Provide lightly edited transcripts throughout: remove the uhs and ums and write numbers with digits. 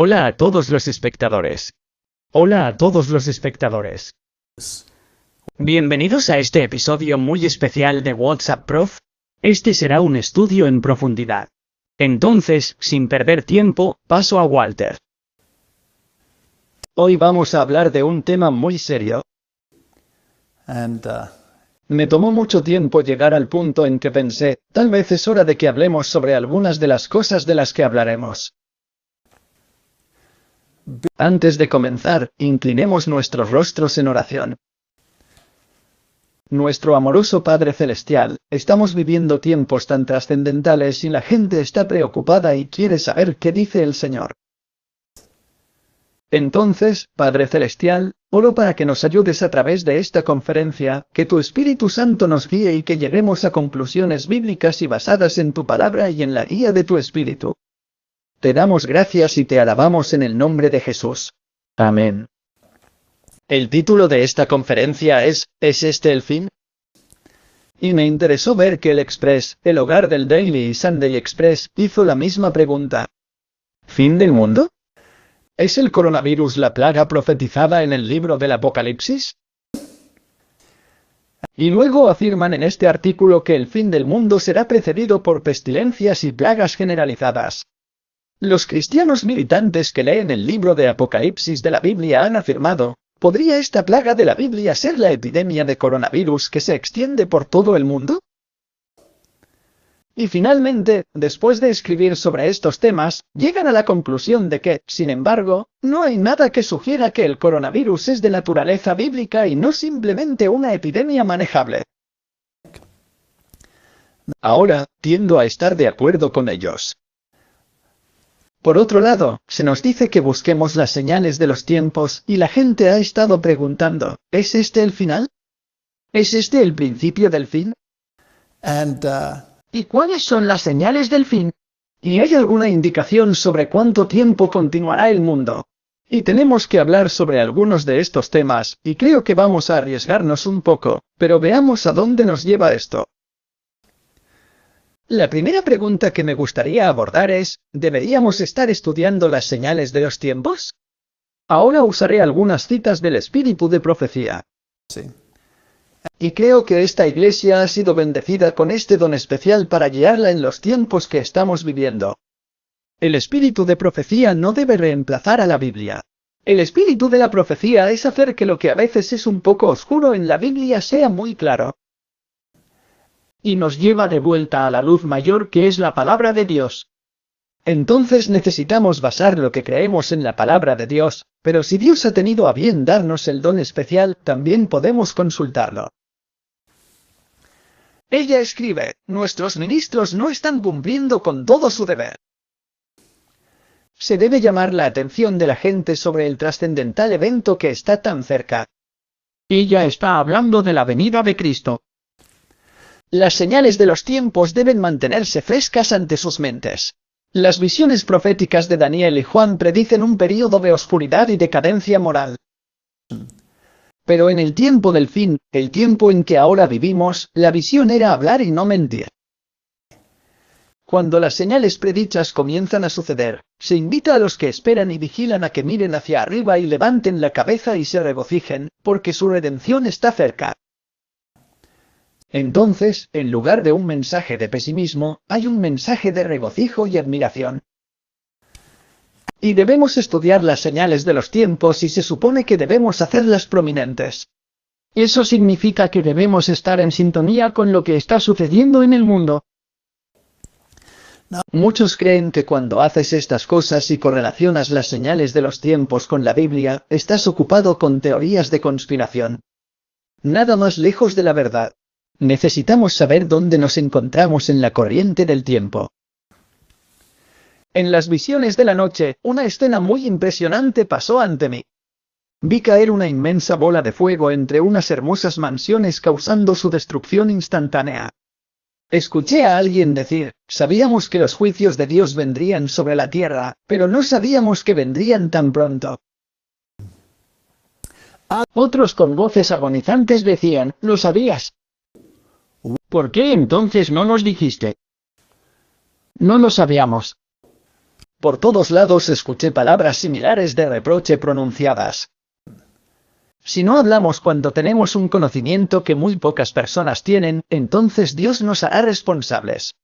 Hola a todos los espectadores. Hola a todos los espectadores. Bienvenidos a este episodio muy especial de WhatsApp Prof. Este será un estudio en profundidad. Entonces, sin perder tiempo, paso a Walter. Hoy vamos a hablar de un tema muy serio. Me tomó mucho tiempo llegar al punto en que pensé, tal vez es hora de que hablemos sobre algunas de las cosas de las que hablaremos. Antes de comenzar, inclinemos nuestros rostros en oración. Nuestro amoroso Padre Celestial, estamos viviendo tiempos tan trascendentales y la gente está preocupada y quiere saber qué dice el Señor. Entonces, Padre Celestial, oro para que nos ayudes a través de esta conferencia, que tu Espíritu Santo nos guíe y que lleguemos a conclusiones bíblicas y basadas en tu palabra y en la guía de tu Espíritu. Te damos gracias y te alabamos en el nombre de Jesús. Amén. El título de esta conferencia ¿Es este el fin? Y me interesó ver que el Express, el hogar del Daily y Sunday Express, hizo la misma pregunta. ¿Fin del mundo? ¿Es el coronavirus la plaga profetizada en el libro del Apocalipsis? Y luego afirman en este artículo que el fin del mundo será precedido por pestilencias y plagas generalizadas. Los cristianos militantes que leen el libro de Apocalipsis de la Biblia han afirmado, ¿podría esta plaga de la Biblia ser la epidemia de coronavirus que se extiende por todo el mundo? Y finalmente, después de escribir sobre estos temas, llegan a la conclusión de que, sin embargo, no hay nada que sugiera que el coronavirus es de naturaleza bíblica y no simplemente una epidemia manejable. Ahora, tiendo a estar de acuerdo con ellos. Por otro lado, se nos dice que busquemos las señales de los tiempos, y la gente ha estado preguntando, ¿es este el final? ¿Es este el principio del fin? ¿Y cuáles son las señales del fin? ¿Y hay alguna indicación sobre cuánto tiempo continuará el mundo? Y tenemos que hablar sobre algunos de estos temas, y creo que vamos a arriesgarnos un poco, pero veamos a dónde nos lleva esto. La primera pregunta que me gustaría abordar es, ¿deberíamos estar estudiando las señales de los tiempos? Ahora usaré algunas citas del espíritu de profecía. Sí. Y creo que esta iglesia ha sido bendecida con este don especial para guiarla en los tiempos que estamos viviendo. El espíritu de profecía no debe reemplazar a la Biblia. El espíritu de la profecía es hacer que lo que a veces es un poco oscuro en la Biblia sea muy claro. Y nos lleva de vuelta a la luz mayor que es la palabra de Dios. Entonces necesitamos basar lo que creemos en la palabra de Dios, pero si Dios ha tenido a bien darnos el don especial, también podemos consultarlo. Ella escribe, nuestros ministros no están cumpliendo con todo su deber. Se debe llamar la atención de la gente sobre el trascendental evento que está tan cerca. Ella está hablando de la venida de Cristo. Las señales de los tiempos deben mantenerse frescas ante sus mentes. Las visiones proféticas de Daniel y Juan predicen un período de oscuridad y decadencia moral. Pero en el tiempo del fin, el tiempo en que ahora vivimos, la visión era hablar y no mentir. Cuando las señales predichas comienzan a suceder, se invita a los que esperan y vigilan a que miren hacia arriba y levanten la cabeza y se regocijen, porque su redención está cerca. Entonces, en lugar de un mensaje de pesimismo, hay un mensaje de regocijo y admiración. Y debemos estudiar las señales de los tiempos y se supone que debemos hacerlas prominentes. Eso significa que debemos estar en sintonía con lo que está sucediendo en el mundo. Muchos creen que cuando haces estas cosas y correlacionas las señales de los tiempos con la Biblia, estás ocupado con teorías de conspiración. Nada más lejos de la verdad. Necesitamos saber dónde nos encontramos en la corriente del tiempo. En las visiones de la noche, una escena muy impresionante pasó ante mí. Vi caer una inmensa bola de fuego entre unas hermosas mansiones causando su destrucción instantánea. Escuché a alguien decir, sabíamos que los juicios de Dios vendrían sobre la tierra, pero no sabíamos que vendrían tan pronto. Otros con voces agonizantes decían, ¿lo sabías? ¿Por qué entonces no nos dijiste? No lo sabíamos. Por todos lados escuché palabras similares de reproche pronunciadas. Si no hablamos cuando tenemos un conocimiento que muy pocas personas tienen, entonces Dios nos hará responsables.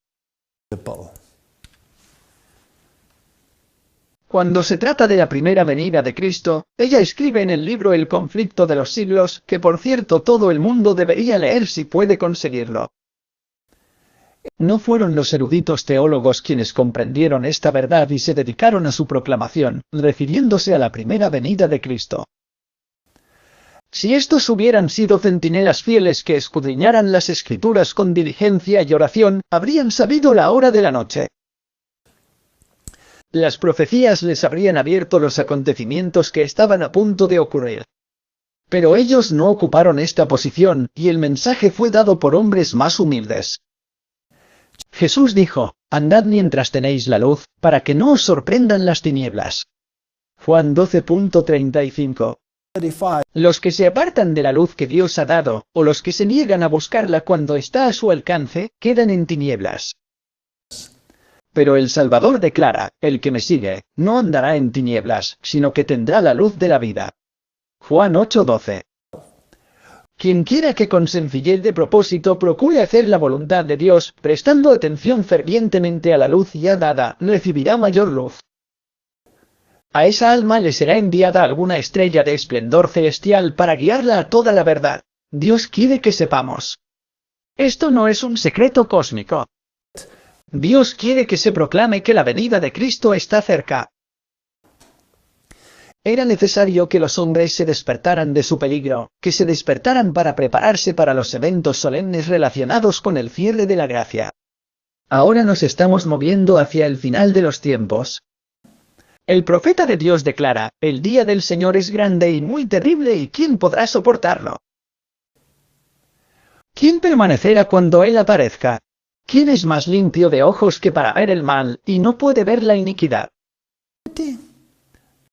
Cuando se trata de la primera venida de Cristo, ella escribe en el libro El conflicto de los siglos, que por cierto todo el mundo debería leer si puede conseguirlo. No fueron los eruditos teólogos quienes comprendieron esta verdad y se dedicaron a su proclamación, refiriéndose a la primera venida de Cristo. Si estos hubieran sido centinelas fieles que escudriñaran las Escrituras con diligencia y oración, habrían sabido la hora de la noche. Las profecías les habrían abierto los acontecimientos que estaban a punto de ocurrir. Pero ellos no ocuparon esta posición, y el mensaje fue dado por hombres más humildes. Jesús dijo, andad mientras tenéis la luz, para que no os sorprendan las tinieblas. Juan 12.35. Los que se apartan de la luz que Dios ha dado, o los que se niegan a buscarla cuando está a su alcance, quedan en tinieblas. Pero el Salvador declara, el que me sigue, no andará en tinieblas, sino que tendrá la luz de la vida. Juan 8:12. Quien quiera que con sencillez de propósito procure hacer la voluntad de Dios, prestando atención fervientemente a la luz ya dada, recibirá mayor luz. A esa alma le será enviada alguna estrella de esplendor celestial para guiarla a toda la verdad. Dios quiere que sepamos. Esto no es un secreto cósmico. Dios quiere que se proclame que la venida de Cristo está cerca. Era necesario que los hombres se despertaran de su peligro, que se despertaran para prepararse para los eventos solemnes relacionados con el cierre de la gracia. Ahora nos estamos moviendo hacia el final de los tiempos. El profeta de Dios declara, el día del Señor es grande y muy terrible y ¿quién podrá soportarlo? ¿Quién permanecerá cuando Él aparezca? ¿Quién es más limpio de ojos que para ver el mal, y no puede ver la iniquidad?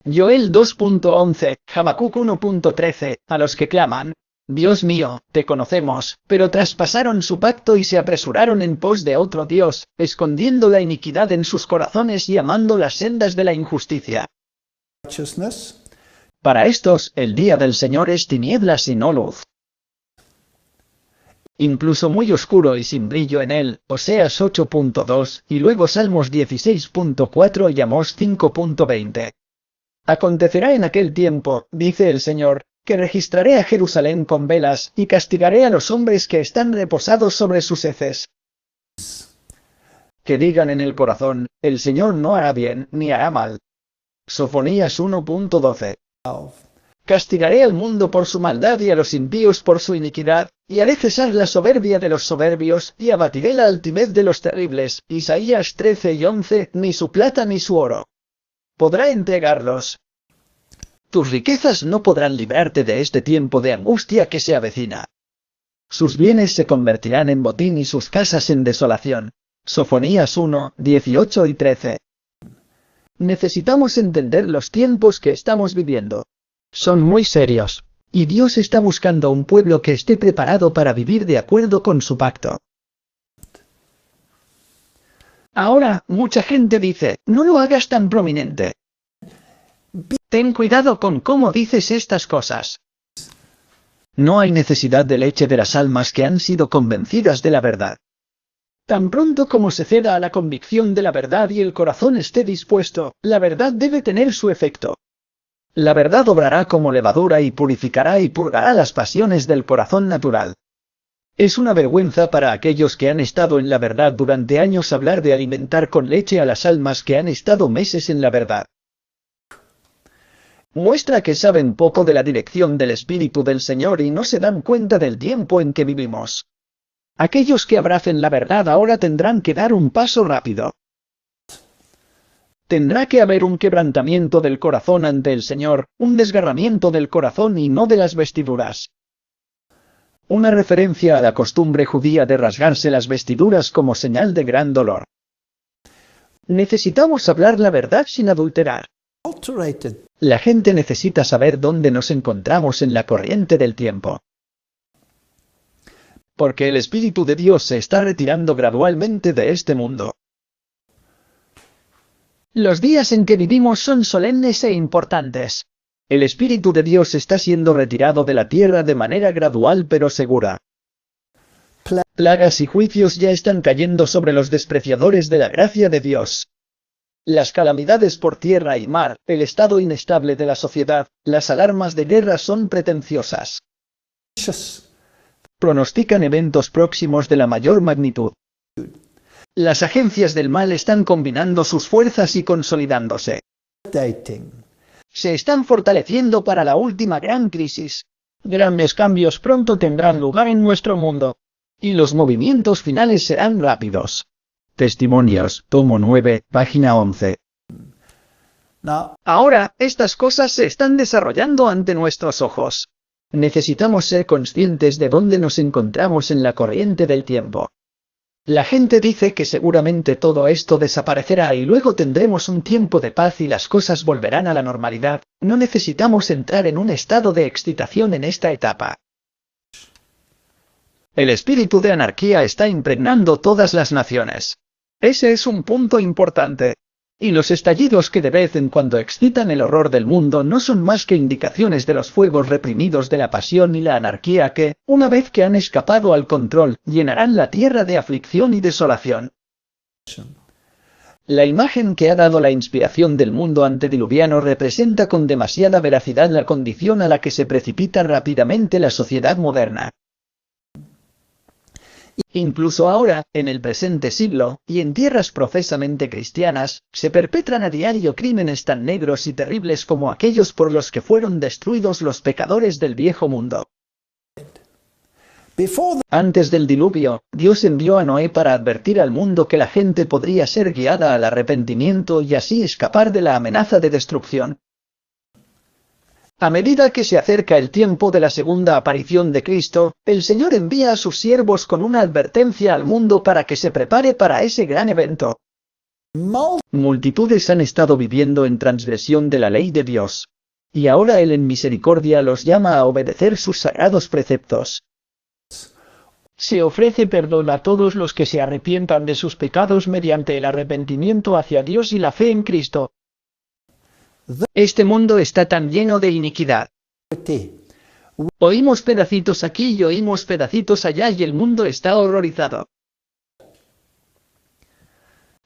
Joel 2.11, Habacuc 1.13, a los que claman, Dios mío, te conocemos, pero traspasaron su pacto y se apresuraron en pos de otro Dios, escondiendo la iniquidad en sus corazones y amando las sendas de la injusticia. Para estos, el día del Señor es tinieblas y no luz. Incluso muy oscuro y sin brillo en él, Oseas 8.2, y luego Salmos 16.4 y Amós 5.20. Acontecerá en aquel tiempo, dice el Señor, que registraré a Jerusalén con velas, y castigaré a los hombres que están reposados sobre sus heces. Que digan en el corazón, el Señor no hará bien, ni hará mal. Sofonías 1.12. Castigaré al mundo por su maldad y a los impíos por su iniquidad, y haré cesar la soberbia de los soberbios, y abatiré la altivez de los terribles. Isaías 13:11, ni su plata ni su oro podrá entregarlos. Tus riquezas no podrán librarte de este tiempo de angustia que se avecina. Sus bienes se convertirán en botín y sus casas en desolación. Sofonías 1:18 y 13. Necesitamos entender los tiempos que estamos viviendo. Son muy serios, y Dios está buscando un pueblo que esté preparado para vivir de acuerdo con su pacto. Ahora, mucha gente dice, no lo hagas tan prominente. Ten cuidado con cómo dices estas cosas. No hay necesidad de leche de las almas que han sido convencidas de la verdad. Tan pronto como se ceda a la convicción de la verdad y el corazón esté dispuesto, la verdad debe tener su efecto. La verdad obrará como levadura y purificará y purgará las pasiones del corazón natural. Es una vergüenza para aquellos que han estado en la verdad durante años hablar de alimentar con leche a las almas que han estado meses en la verdad. Muestra que saben poco de la dirección del Espíritu del Señor y no se dan cuenta del tiempo en que vivimos. Aquellos que abracen la verdad ahora tendrán que dar un paso rápido. Tendrá que haber un quebrantamiento del corazón ante el Señor, un desgarramiento del corazón y no de las vestiduras. Una referencia a la costumbre judía de rasgarse las vestiduras como señal de gran dolor. Necesitamos hablar la verdad sin adulterar. La gente necesita saber dónde nos encontramos en la corriente del tiempo. Porque el Espíritu de Dios se está retirando gradualmente de este mundo. Los días en que vivimos son solemnes e importantes. El Espíritu de Dios está siendo retirado de la tierra de manera gradual pero segura. Plagas y juicios ya están cayendo sobre los despreciadores de la gracia de Dios. Las calamidades por tierra y mar, el estado inestable de la sociedad, las alarmas de guerra son pretenciosas. Pronostican eventos próximos de la mayor magnitud. Las agencias del mal están combinando sus fuerzas y consolidándose. Se están fortaleciendo para la última gran crisis. Grandes cambios pronto tendrán lugar en nuestro mundo. Y los movimientos finales serán rápidos. Testimonios, tomo 9, página 11. Ahora, estas cosas se están desarrollando ante nuestros ojos. Necesitamos ser conscientes de dónde nos encontramos en la corriente del tiempo. La gente dice que seguramente todo esto desaparecerá y luego tendremos un tiempo de paz y las cosas volverán a la normalidad. No necesitamos entrar en un estado de excitación en esta etapa. El espíritu de anarquía está impregnando todas las naciones. Ese es un punto importante. Y los estallidos que de vez en cuando excitan el horror del mundo no son más que indicaciones de los fuegos reprimidos de la pasión y la anarquía que, una vez que han escapado al control, llenarán la tierra de aflicción y desolación. La imagen que ha dado la inspiración del mundo antediluviano representa con demasiada veracidad la condición a la que se precipita rápidamente la sociedad moderna. Incluso ahora, en el presente siglo, y en tierras profesamente cristianas, se perpetran a diario crímenes tan negros y terribles como aquellos por los que fueron destruidos los pecadores del viejo mundo. Antes del diluvio, Dios envió a Noé para advertir al mundo que la gente podría ser guiada al arrepentimiento y así escapar de la amenaza de destrucción. A medida que se acerca el tiempo de la segunda aparición de Cristo, el Señor envía a sus siervos con una advertencia al mundo para que se prepare para ese gran evento. Multitudes han estado viviendo en transgresión de la ley de Dios. Y ahora Él en misericordia los llama a obedecer sus sagrados preceptos. Se ofrece perdón a todos los que se arrepientan de sus pecados mediante el arrepentimiento hacia Dios y la fe en Cristo. Este mundo está tan lleno de iniquidad. Oímos pedacitos aquí y oímos pedacitos allá y el mundo está horrorizado.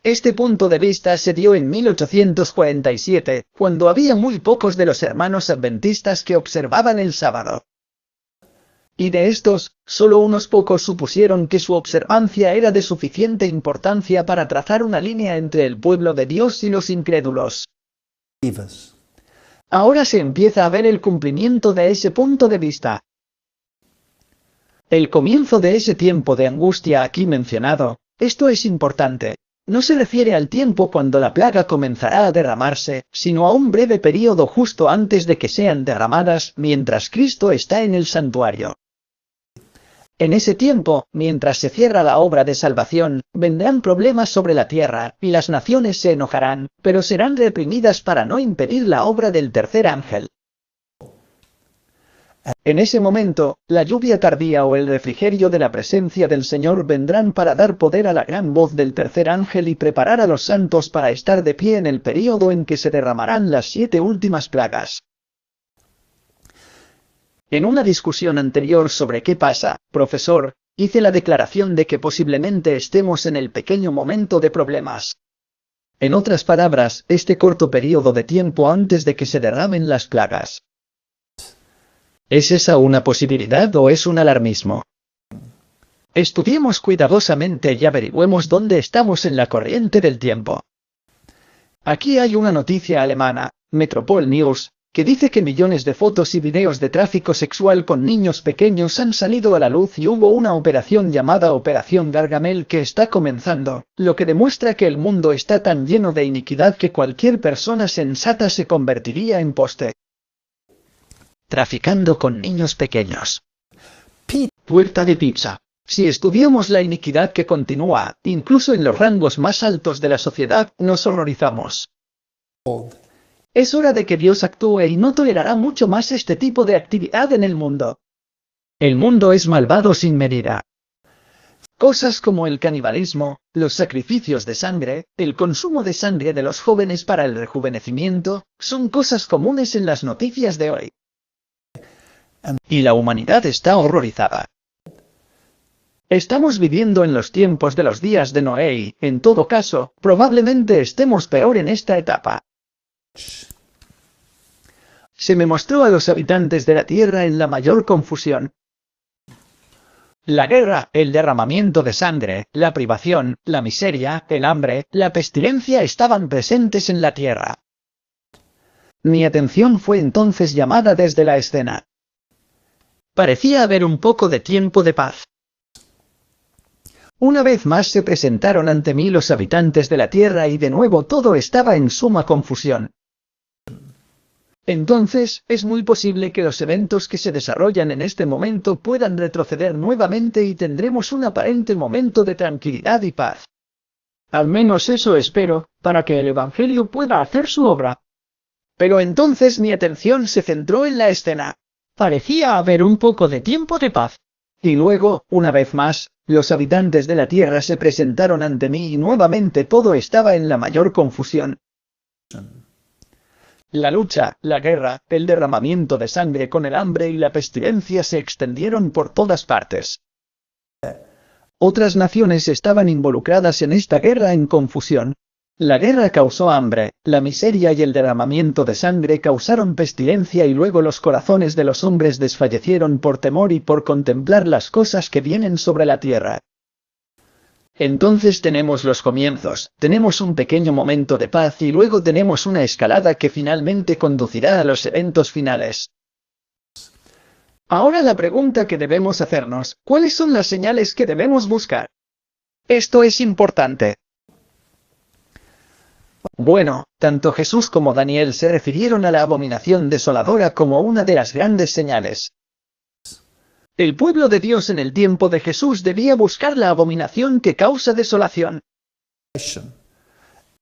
Este punto de vista se dio en 1847, cuando había muy pocos de los hermanos adventistas que observaban el sábado. Y de estos, solo unos pocos supusieron que su observancia era de suficiente importancia para trazar una línea entre el pueblo de Dios y los incrédulos. Ahora se empieza a ver el cumplimiento de ese punto de vista. El comienzo de ese tiempo de angustia aquí mencionado, esto es importante, no se refiere al tiempo cuando la plaga comenzará a derramarse, sino a un breve período justo antes de que sean derramadas mientras Cristo está en el santuario. En ese tiempo, mientras se cierra la obra de salvación, vendrán problemas sobre la tierra, y las naciones se enojarán, pero serán reprimidas para no impedir la obra del tercer ángel. En ese momento, la lluvia tardía o el refrigerio de la presencia del Señor vendrán para dar poder a la gran voz del tercer ángel y preparar a los santos para estar de pie en el período en que se derramarán las 7 últimas plagas. En una discusión anterior sobre qué pasa, profesor, hice la declaración de que posiblemente estemos en el pequeño momento de problemas. En otras palabras, este corto período de tiempo antes de que se derramen las plagas. ¿Es esa una posibilidad o es un alarmismo? Estudiemos cuidadosamente y averigüemos dónde estamos en la corriente del tiempo. Aquí hay una noticia alemana, Metropol News, que dice que millones de fotos y videos de tráfico sexual con niños pequeños han salido a la luz y hubo una operación llamada Operación Gargamel que está comenzando, lo que demuestra que el mundo está tan lleno de iniquidad que cualquier persona sensata se convertiría en poste. Traficando con niños pequeños. Puerta de pizza. Si estudiamos la iniquidad que continúa, incluso en los rangos más altos de la sociedad, nos horrorizamos. Es hora de que Dios actúe y no tolerará mucho más este tipo de actividad en el mundo. El mundo es malvado sin medida. Cosas como el canibalismo, los sacrificios de sangre, el consumo de sangre de los jóvenes para el rejuvenecimiento, son cosas comunes en las noticias de hoy. Y la humanidad está horrorizada. Estamos viviendo en los tiempos de los días de Noé y, en todo caso, probablemente estemos peor en esta etapa. Se me mostró a los habitantes de la tierra en la mayor confusión. La guerra, el derramamiento de sangre, la privación, la miseria, el hambre, la pestilencia estaban presentes en la tierra. Mi atención fue entonces llamada desde la escena. Parecía haber un poco de tiempo de paz. Una vez más se presentaron ante mí los habitantes de la tierra y de nuevo todo estaba en suma confusión. Entonces, es muy posible que los eventos que se desarrollan en este momento puedan retroceder nuevamente y tendremos un aparente momento de tranquilidad y paz. Al menos eso espero, para que el Evangelio pueda hacer su obra. Pero entonces mi atención se centró en la escena. Parecía haber un poco de tiempo de paz. Y luego, una vez más, los habitantes de la tierra se presentaron ante mí y nuevamente todo estaba en la mayor confusión. La lucha, la guerra, el derramamiento de sangre con el hambre y la pestilencia se extendieron por todas partes. Otras naciones estaban involucradas en esta guerra en confusión. La guerra causó hambre, la miseria y el derramamiento de sangre causaron pestilencia y luego los corazones de los hombres desfallecieron por temor y por contemplar las cosas que vienen sobre la tierra. Entonces tenemos los comienzos, tenemos un pequeño momento de paz y luego tenemos una escalada que finalmente conducirá a los eventos finales. Ahora la pregunta que debemos hacernos, ¿cuáles son las señales que debemos buscar? Esto es importante. Bueno, tanto Jesús como Daniel se refirieron a la abominación desoladora como una de las grandes señales. El pueblo de Dios en el tiempo de Jesús debía buscar la abominación que causa desolación.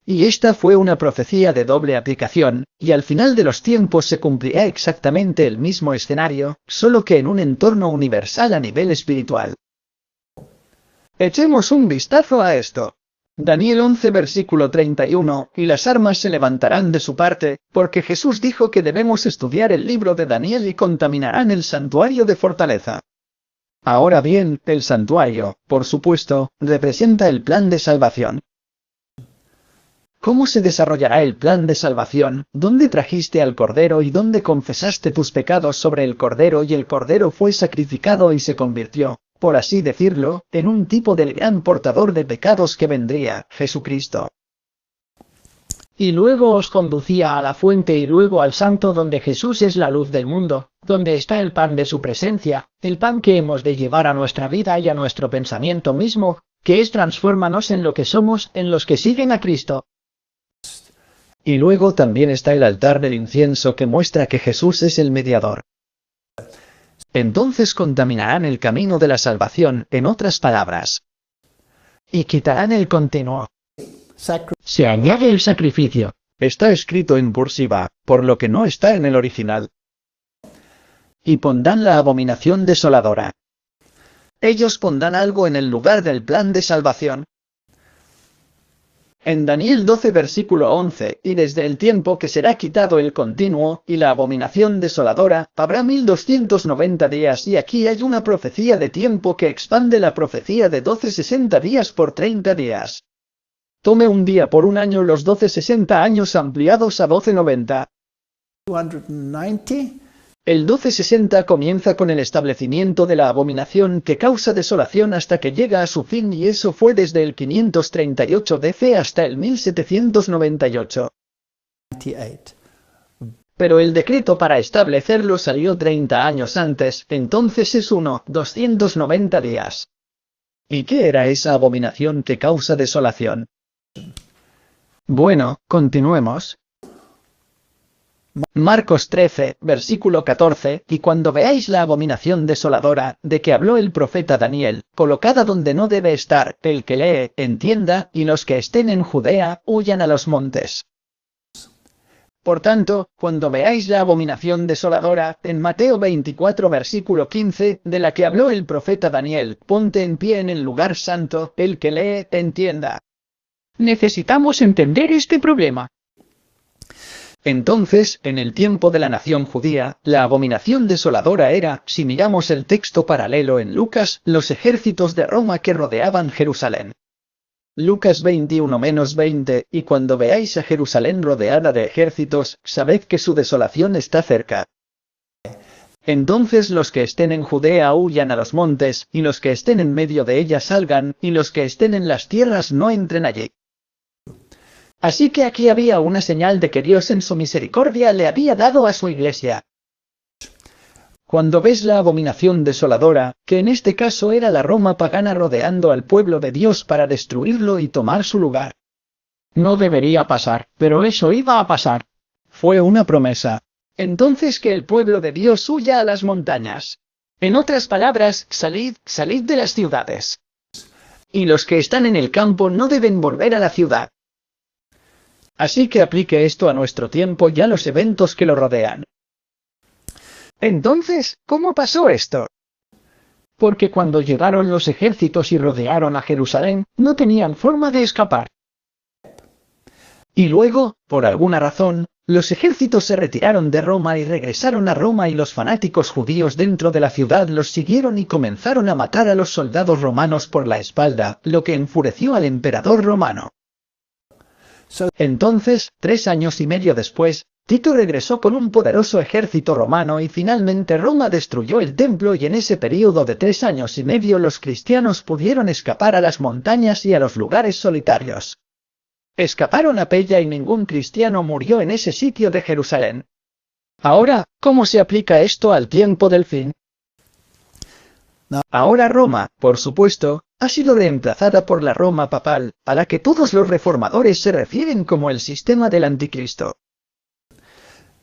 Y esta fue una profecía de doble aplicación, y al final de los tiempos se cumplirá exactamente el mismo escenario, solo que en un entorno universal a nivel espiritual. Echemos un vistazo a esto. Daniel 11 versículo 31, y las armas se levantarán de su parte, porque Jesús dijo que debemos estudiar el libro de Daniel y contaminarán el santuario de fortaleza. Ahora bien, el santuario, por supuesto, representa el plan de salvación. ¿Cómo se desarrollará el plan de salvación? ¿Dónde trajiste al Cordero y dónde confesaste tus pecados sobre el Cordero y el Cordero fue sacrificado y se convirtió, por así decirlo, en un tipo del gran portador de pecados que vendría, Jesucristo? Y luego os conducía a la fuente y luego al santo donde Jesús es la luz del mundo, donde está el pan de su presencia, el pan que hemos de llevar a nuestra vida y a nuestro pensamiento mismo, que es transfórmanos en lo que somos, en los que siguen a Cristo. Y luego también está el altar del incienso que muestra que Jesús es el mediador. Entonces contaminarán el camino de la salvación, en otras palabras. Y quitarán el continuo. Se añade el sacrificio. Está escrito en cursiva, por lo que no está en el original. Y pondrán la abominación desoladora. Ellos pondrán algo en el lugar del plan de salvación. En Daniel 12 versículo 11, y desde el tiempo que será quitado el continuo, y la abominación desoladora, habrá 1290 días y aquí hay una profecía de tiempo que expande la profecía de 1260 días por 30 días. Tome un día por un año los 1260 años ampliados a 1290. 290. El 1260 comienza con el establecimiento de la abominación que causa desolación hasta que llega a su fin y eso fue desde el 538 DC hasta el 1798. 98. Pero el decreto para establecerlo salió 30 años antes, entonces es 290 días. ¿Y qué era esa abominación que causa desolación? Bueno, continuemos. Marcos 13, versículo 14, y cuando veáis la abominación desoladora, de que habló el profeta Daniel, colocada donde no debe estar, el que lee, entienda, y los que estén en Judea, huyan a los montes. Por tanto, cuando veáis la abominación desoladora, en Mateo 24 versículo 15, de la que habló el profeta Daniel, ponte en pie en el lugar santo, el que lee, entienda. Necesitamos entender este problema. Entonces, en el tiempo de la nación judía, la abominación desoladora era, si miramos el texto paralelo en Lucas, los ejércitos de Roma que rodeaban Jerusalén. Lucas 21-20, y cuando veáis a Jerusalén rodeada de ejércitos, sabed que su desolación está cerca. Entonces los que estén en Judea huyan a los montes, y los que estén en medio de ella salgan, y los que estén en las tierras no entren allí. Así que aquí había una señal de que Dios en su misericordia le había dado a su iglesia. Cuando ves la abominación desoladora, que en este caso era la Roma pagana rodeando al pueblo de Dios para destruirlo y tomar su lugar. No debería pasar, pero eso iba a pasar. Fue una promesa. Entonces que el pueblo de Dios huya a las montañas. En otras palabras, salid de las ciudades. Y los que están en el campo no deben volver a la ciudad. Así que aplique esto a nuestro tiempo y a los eventos que lo rodean. Entonces, ¿cómo pasó esto? Porque cuando llegaron los ejércitos y rodearon a Jerusalén, no tenían forma de escapar. Y luego, por alguna razón, los ejércitos se retiraron de Roma y regresaron a Roma y los fanáticos judíos dentro de la ciudad los siguieron y comenzaron a matar a los soldados romanos por la espalda, lo que enfureció al emperador romano. Entonces, 3 años y medio después, Tito regresó con un poderoso ejército romano y finalmente Roma destruyó el templo y en ese período de 3 años y medio los cristianos pudieron escapar a las montañas y a los lugares solitarios. Escaparon a Pella y ningún cristiano murió en ese sitio de Jerusalén. Ahora, ¿cómo se aplica esto al tiempo del fin? Ahora Roma, por supuesto, ha sido reemplazada por la Roma papal, a la que todos los reformadores se refieren como el sistema del anticristo.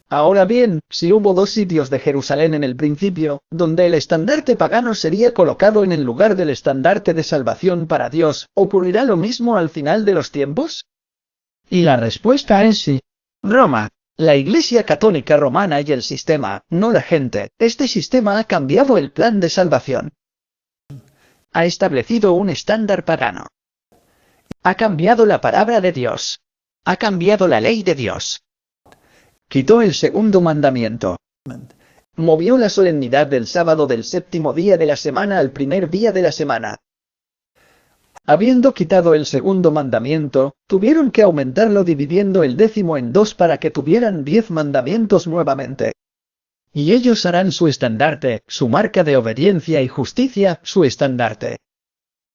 Ahora bien, si hubo 2 sitios de Jerusalén en el principio, donde el estandarte pagano sería colocado en el lugar del estandarte de salvación para Dios, ¿ocurrirá lo mismo al final de los tiempos? Y la respuesta es sí. Roma, la Iglesia Católica Romana y el sistema, no la gente, este sistema ha cambiado el plan de salvación. Ha establecido un estándar pagano. Ha cambiado la palabra de Dios. Ha cambiado la ley de Dios. Quitó el segundo mandamiento. Movió la solemnidad del sábado del 7º día de la semana al primer día de la semana. Habiendo quitado el segundo mandamiento, tuvieron que aumentarlo dividiendo el 10º en 2 para que tuvieran 10 mandamientos nuevamente. Y ellos harán su estandarte, su marca de obediencia y justicia, su estandarte.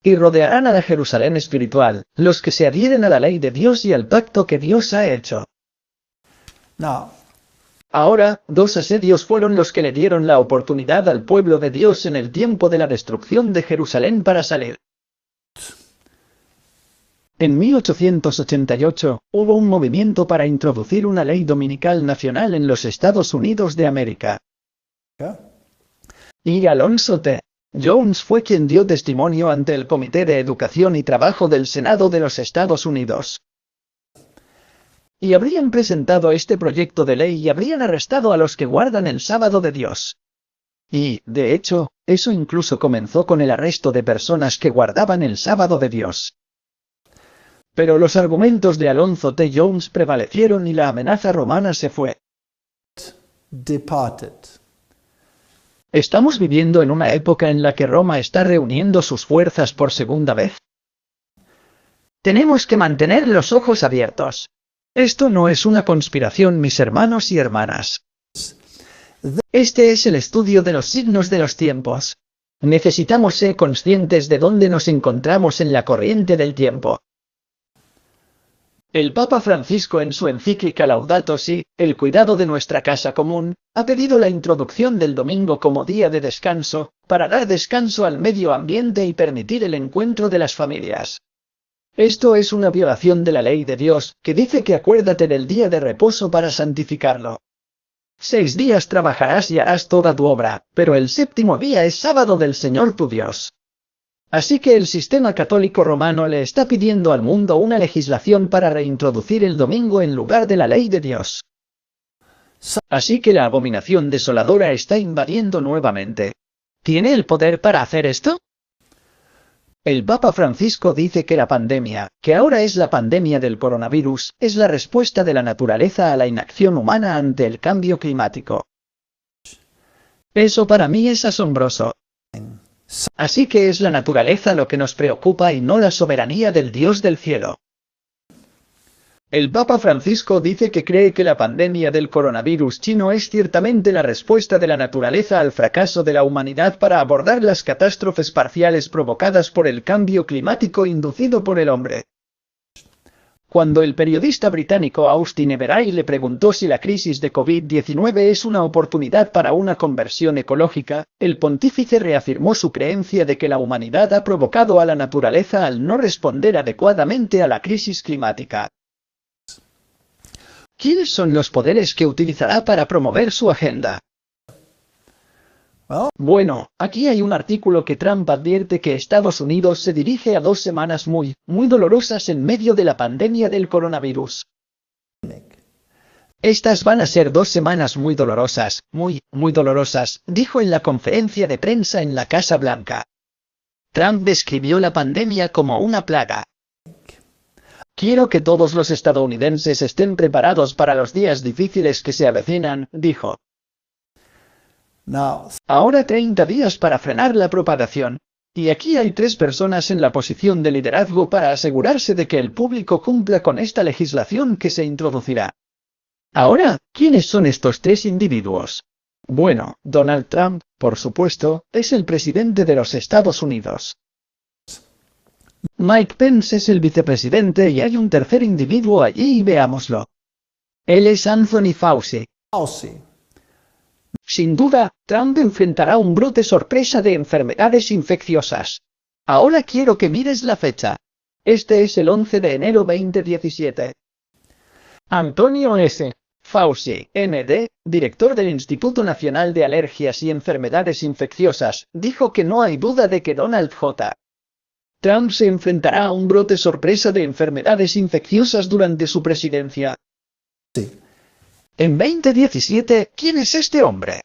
Y rodearán a la Jerusalén espiritual, los que se adhieren a la ley de Dios y al pacto que Dios ha hecho. Ahora, 2 asedios fueron los que le dieron la oportunidad al pueblo de Dios en el tiempo de la destrucción de Jerusalén para salir. En 1888, hubo un movimiento para introducir una ley dominical nacional en los Estados Unidos de América. Y Alonzo T. Jones fue quien dio testimonio ante el Comité de Educación y Trabajo del Senado de los Estados Unidos. Y habrían presentado este proyecto de ley y habrían arrestado a los que guardan el sábado de Dios. Y, de hecho, eso incluso comenzó con el arresto de personas que guardaban el sábado de Dios. Pero los argumentos de Alonzo T. Jones prevalecieron y la amenaza romana se fue. ¿Estamos viviendo en una época en la que Roma está reuniendo sus fuerzas por segunda vez? Tenemos que mantener los ojos abiertos. Esto no es una conspiración, mis hermanos y hermanas. Este es el estudio de los signos de los tiempos. Necesitamos ser conscientes de dónde nos encontramos en la corriente del tiempo. El Papa Francisco en su encíclica Laudato Si, el cuidado de nuestra casa común, ha pedido la introducción del domingo como día de descanso, para dar descanso al medio ambiente y permitir el encuentro de las familias. Esto es una violación de la ley de Dios, que dice que acuérdate del día de reposo para santificarlo. 6 días trabajarás y harás toda tu obra, pero el 7º día es sábado del Señor tu Dios. Así que el sistema católico romano le está pidiendo al mundo una legislación para reintroducir el domingo en lugar de la ley de Dios. Así que la abominación desoladora está invadiendo nuevamente. ¿Tiene el poder para hacer esto? El Papa Francisco dice que la pandemia, que ahora es la pandemia del coronavirus, es la respuesta de la naturaleza a la inacción humana ante el cambio climático. Eso para mí es asombroso. Así que es la naturaleza lo que nos preocupa y no la soberanía del Dios del cielo. El Papa Francisco dice que cree que la pandemia del coronavirus chino es ciertamente la respuesta de la naturaleza al fracaso de la humanidad para abordar las catástrofes parciales provocadas por el cambio climático inducido por el hombre. Cuando el periodista británico Austin Everay le preguntó si la crisis de COVID-19 es una oportunidad para una conversión ecológica, el pontífice reafirmó su creencia de que la humanidad ha provocado a la naturaleza al no responder adecuadamente a la crisis climática. ¿Quiénes son los poderes que utilizará para promover su agenda? Bueno, aquí hay un artículo que Trump advierte que Estados Unidos se dirige a 2 semanas muy dolorosas en medio de la pandemia del coronavirus. Estas van a ser 2 semanas muy dolorosas, muy dolorosas, dijo en la conferencia de prensa en la Casa Blanca. Trump describió la pandemia como una plaga. Quiero que todos los estadounidenses estén preparados para los días difíciles que se avecinan, dijo. Ahora 30 días para frenar la propagación. Y aquí hay 3 personas en la posición de liderazgo para asegurarse de que el público cumpla con esta legislación que se introducirá. Ahora, ¿quiénes son estos 3 individuos? Bueno, Donald Trump, por supuesto, es el presidente de los Estados Unidos. Mike Pence es el vicepresidente y hay un tercer individuo allí y veámoslo. Él es Anthony Fauci. Sin duda, Trump enfrentará un brote sorpresa de enfermedades infecciosas. Ahora quiero que mires la fecha. Este es el 11 de enero 2017. Antonio S. Fauci, MD, director del Instituto Nacional de Alergias y Enfermedades Infecciosas, dijo que no hay duda de que Donald J. Trump se enfrentará a un brote sorpresa de enfermedades infecciosas durante su presidencia. En 2017, ¿quién es este hombre?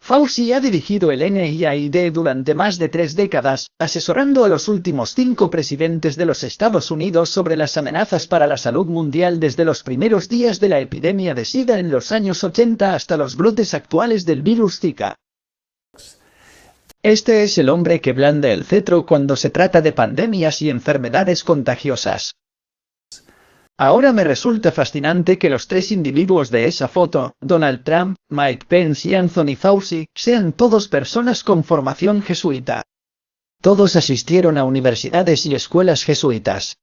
Fauci ha dirigido el NIAID durante más de 3 décadas, asesorando a los últimos 5 presidentes de los Estados Unidos sobre las amenazas para la salud mundial desde los primeros días de la epidemia de SIDA en los años 80 hasta los brotes actuales del virus Zika. Este es el hombre que blande el cetro cuando se trata de pandemias y enfermedades contagiosas. Ahora me resulta fascinante que los 3 individuos de esa foto, Donald Trump, Mike Pence y Anthony Fauci, sean todos personas con formación jesuita. Todos asistieron a universidades y escuelas jesuitas.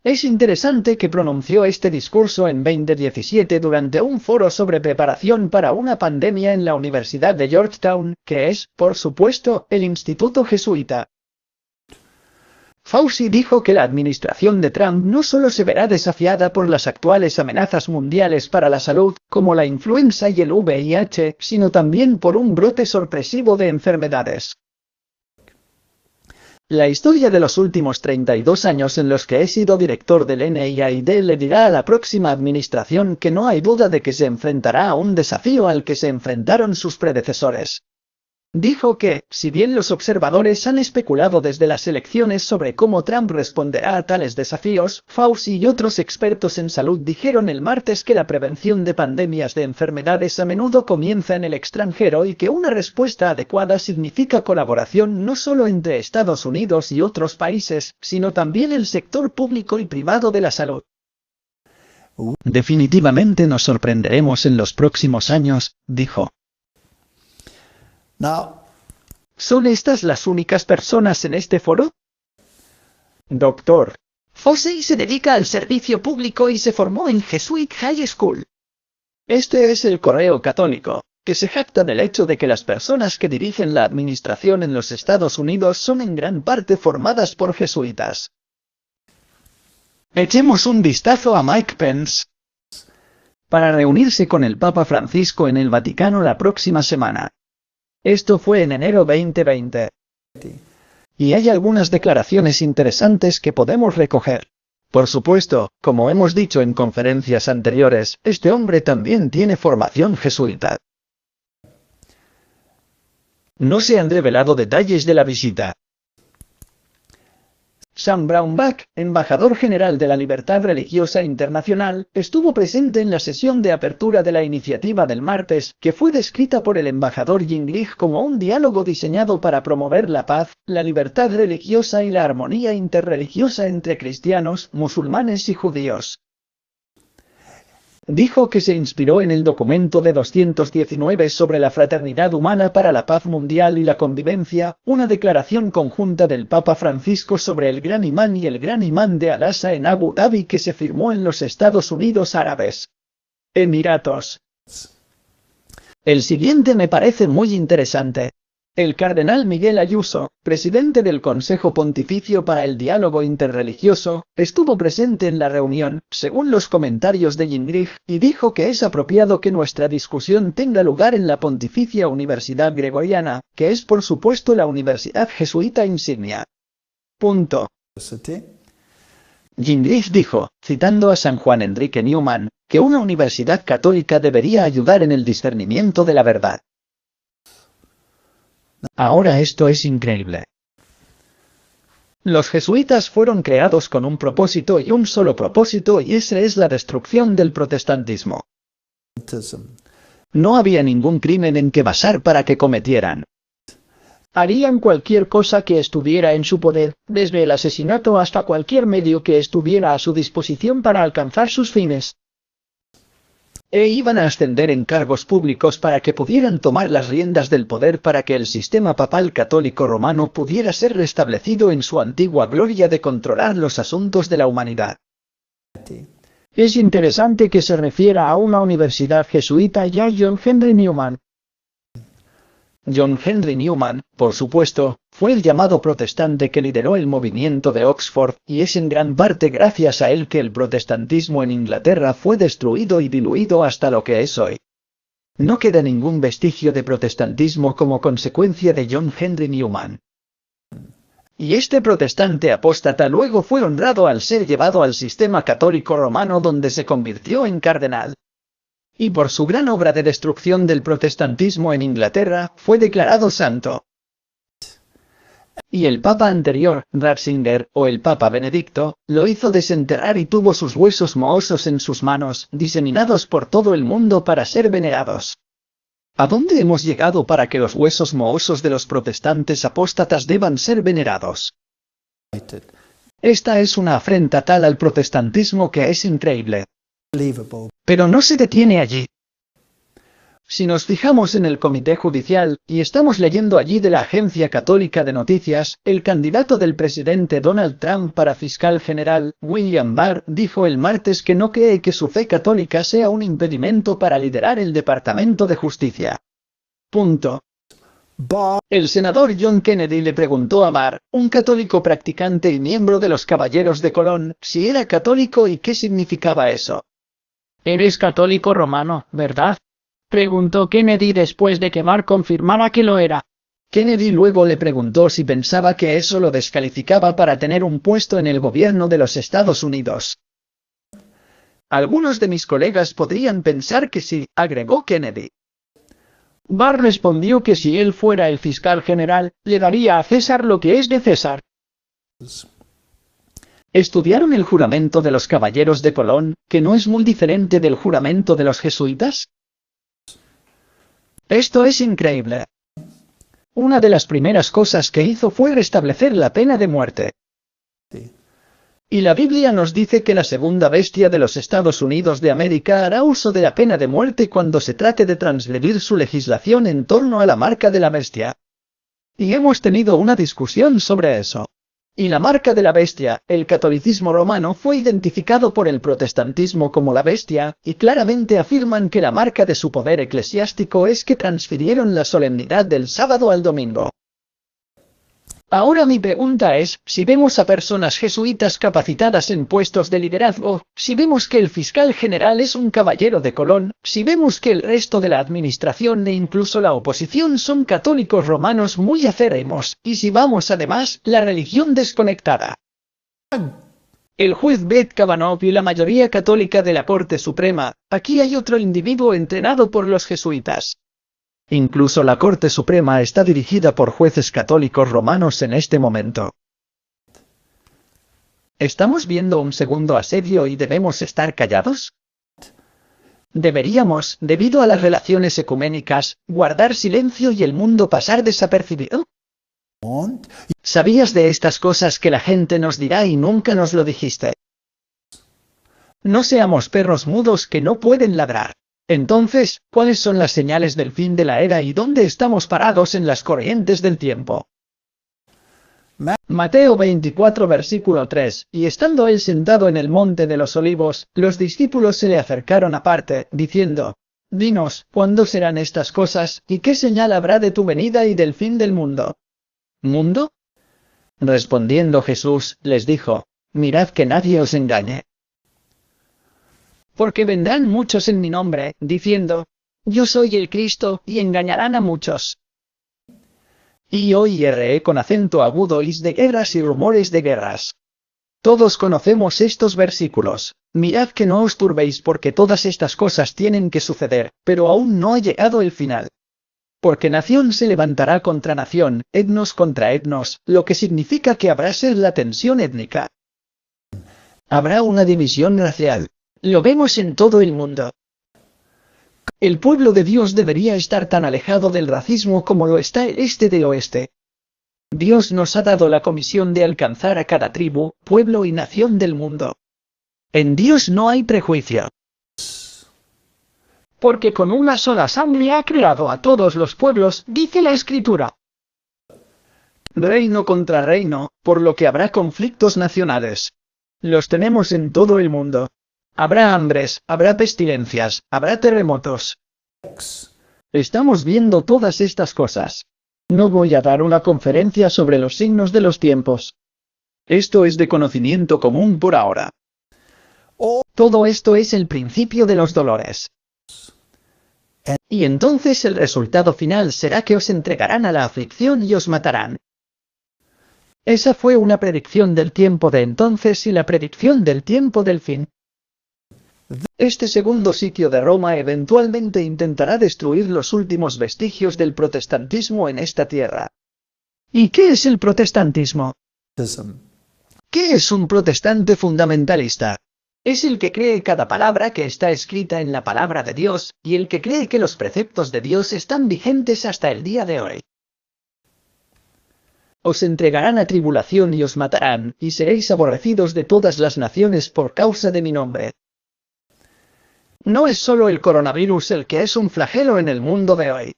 Es interesante que pronunció este discurso en 2017 durante un foro sobre preparación para una pandemia en la Universidad de Georgetown, que es, por supuesto, el instituto jesuita. Fauci dijo que la administración de Trump no solo se verá desafiada por las actuales amenazas mundiales para la salud, como la influenza y el VIH, sino también por un brote sorpresivo de enfermedades. La historia de los últimos 32 años en los que he sido director del NIAID le dirá a la próxima administración que no hay duda de que se enfrentará a un desafío al que se enfrentaron sus predecesores. Dijo que, si bien los observadores han especulado desde las elecciones sobre cómo Trump responderá a tales desafíos, Fauci y otros expertos en salud dijeron el martes que la prevención de pandemias de enfermedades a menudo comienza en el extranjero y que una respuesta adecuada significa colaboración no solo entre Estados Unidos y otros países, sino también el sector público y privado de la salud. Definitivamente nos sorprenderemos en los próximos años, dijo. ¿Son estas las únicas personas en este foro? Doctor. Fauci se dedica al servicio público y se formó en Jesuit High School. Este es el correo católico, que se jacta del hecho de que las personas que dirigen la administración en los Estados Unidos son en gran parte formadas por jesuitas. Echemos un vistazo a Mike Pence. Para reunirse con el Papa Francisco en el Vaticano la próxima semana. Esto fue en enero 2020. Y hay algunas declaraciones interesantes que podemos recoger. Por supuesto, como hemos dicho en conferencias anteriores, este hombre también tiene formación jesuita. No se han revelado detalles de la visita. Sam Brownback, embajador general de la Libertad Religiosa Internacional, estuvo presente en la sesión de apertura de la iniciativa del martes, que fue descrita por el embajador Gingrich como un diálogo diseñado para promover la paz, la libertad religiosa y la armonía interreligiosa entre cristianos, musulmanes y judíos. Dijo que se inspiró en el documento de 219 sobre la fraternidad humana para la paz mundial y la convivencia, una declaración conjunta del Papa Francisco sobre el Gran Imán y el Gran Imán de Al-Aqsa en Abu Dhabi que se firmó en los Estados Unidos Árabes Emiratos. El siguiente me parece muy interesante. El cardenal Miguel Ayuso, presidente del Consejo Pontificio para el Diálogo Interreligioso, estuvo presente en la reunión, según los comentarios de Gingrich, y dijo que es apropiado que nuestra discusión tenga lugar en la Pontificia Universidad Gregoriana, que es por supuesto la universidad jesuita insignia. Punto. Gingrich dijo, citando a San Juan Enrique Newman, que una universidad católica debería ayudar en el discernimiento de la verdad. Ahora esto es increíble. Los jesuitas fueron creados con un propósito y un solo propósito, y ese es la destrucción del protestantismo. No había ningún crimen en que basar para que cometieran. Harían cualquier cosa que estuviera en su poder, desde el asesinato hasta cualquier medio que estuviera a su disposición para alcanzar sus fines. E iban a ascender en cargos públicos para que pudieran tomar las riendas del poder para que el sistema papal católico romano pudiera ser restablecido en su antigua gloria de controlar los asuntos de la humanidad. Es interesante que se refiera a una universidad jesuita y a John Henry Newman. John Henry Newman, por supuesto, fue el llamado protestante que lideró el movimiento de Oxford, y es en gran parte gracias a él que el protestantismo en Inglaterra fue destruido y diluido hasta lo que es hoy. No queda ningún vestigio de protestantismo como consecuencia de John Henry Newman. Y este protestante apóstata luego fue honrado al ser llevado al sistema católico romano, donde se convirtió en cardenal. Y por su gran obra de destrucción del protestantismo en Inglaterra, fue declarado santo. Y el papa anterior, Ratzinger, o el papa Benedicto, lo hizo desenterrar y tuvo sus huesos mohosos en sus manos, diseminados por todo el mundo para ser venerados. ¿A dónde hemos llegado para que los huesos mohosos de los protestantes apóstatas deban ser venerados? Esta es una afrenta tal al protestantismo que es increíble. Pero no se detiene allí. Si nos fijamos en el Comité Judicial, y estamos leyendo allí de la Agencia Católica de Noticias, el candidato del presidente Donald Trump para fiscal general, William Barr, dijo el martes que no cree que su fe católica sea un impedimento para liderar el Departamento de Justicia. Punto. El senador John Kennedy le preguntó a Barr, un católico practicante y miembro de los Caballeros de Colón, si era católico y qué significaba eso. «Eres católico romano, ¿verdad?», preguntó Kennedy después de que Barr confirmara que lo era. Kennedy luego le preguntó si pensaba que eso lo descalificaba para tener un puesto en el gobierno de los Estados Unidos. Algunos de mis colegas podrían pensar que sí, agregó Kennedy. Barr respondió que si él fuera el fiscal general, le daría a César lo que es de César. ¿Estudiaron el juramento de los Caballeros de Colón, que no es muy diferente del juramento de los jesuitas? Esto es increíble. Una de las primeras cosas que hizo fue restablecer la pena de muerte. Y la Biblia nos dice que la segunda bestia de los Estados Unidos de América hará uso de la pena de muerte cuando se trate de transgredir su legislación en torno a la marca de la bestia. Y hemos tenido una discusión sobre eso. Y la marca de la bestia, el catolicismo romano, fue identificado por el protestantismo como la bestia, y claramente afirman que la marca de su poder eclesiástico es que transfirieron la solemnidad del sábado al domingo. Ahora mi pregunta es, si vemos a personas jesuitas capacitadas en puestos de liderazgo, si vemos que el fiscal general es un caballero de Colón, si vemos que el resto de la administración e incluso la oposición son católicos romanos muy acérrimos, y si vamos además, la religión desconectada. El juez Brett Kavanaugh y la mayoría católica de la Corte Suprema. Aquí hay otro individuo entrenado por los jesuitas. Incluso la Corte Suprema está dirigida por jueces católicos romanos en este momento. ¿Estamos viendo un segundo asedio y debemos estar callados? Deberíamos, debido a las relaciones ecuménicas, guardar silencio y el mundo pasar desapercibido. ¿Sabías de estas cosas que la gente nos dirá y nunca nos lo dijiste? No seamos perros mudos que no pueden ladrar. Entonces, ¿cuáles son las señales del fin de la era y dónde estamos parados en las corrientes del tiempo? Mateo 24 versículo 3. Y estando él sentado en el monte de los olivos, los discípulos se le acercaron aparte, diciendo: Dinos, ¿cuándo serán estas cosas, y qué señal habrá de tu venida y del fin del mundo? ¿Mundo? Respondiendo Jesús, les dijo: Mirad que nadie os engañe. Porque vendrán muchos en mi nombre, diciendo: Yo soy el Cristo, y engañarán a muchos. Y oiré con acento agudo is de guerras y rumores de guerras. Todos conocemos estos versículos. Mirad que no os turbéis porque todas estas cosas tienen que suceder, pero aún no ha llegado el final. Porque nación se levantará contra nación, etnos contra etnos, lo que significa que habrá ser la tensión étnica. Habrá una división racial. Lo vemos en todo el mundo. El pueblo de Dios debería estar tan alejado del racismo como lo está el este del oeste. Dios nos ha dado la comisión de alcanzar a cada tribu, pueblo y nación del mundo. En Dios no hay prejuicio. Porque con una sola sangre ha creado a todos los pueblos, dice la Escritura. Reino contra reino, por lo que habrá conflictos nacionales. Los tenemos en todo el mundo. Habrá hambres, habrá pestilencias, habrá terremotos. Estamos viendo todas estas cosas. No voy a dar una conferencia sobre los signos de los tiempos. Esto es de conocimiento común por ahora. Todo esto es el principio de los dolores. Y entonces el resultado final será que os entregarán a la aflicción y os matarán. Esa fue una predicción del tiempo de entonces y la predicción del tiempo del fin. Este segundo sitio de Roma eventualmente intentará destruir los últimos vestigios del protestantismo en esta tierra. ¿Y qué es el protestantismo? ¿Qué es un protestante fundamentalista? Es el que cree cada palabra que está escrita en la palabra de Dios, y el que cree que los preceptos de Dios están vigentes hasta el día de hoy. Os entregarán a tribulación y os matarán, y seréis aborrecidos de todas las naciones por causa de mi nombre. No es solo el coronavirus el que es un flagelo en el mundo de hoy.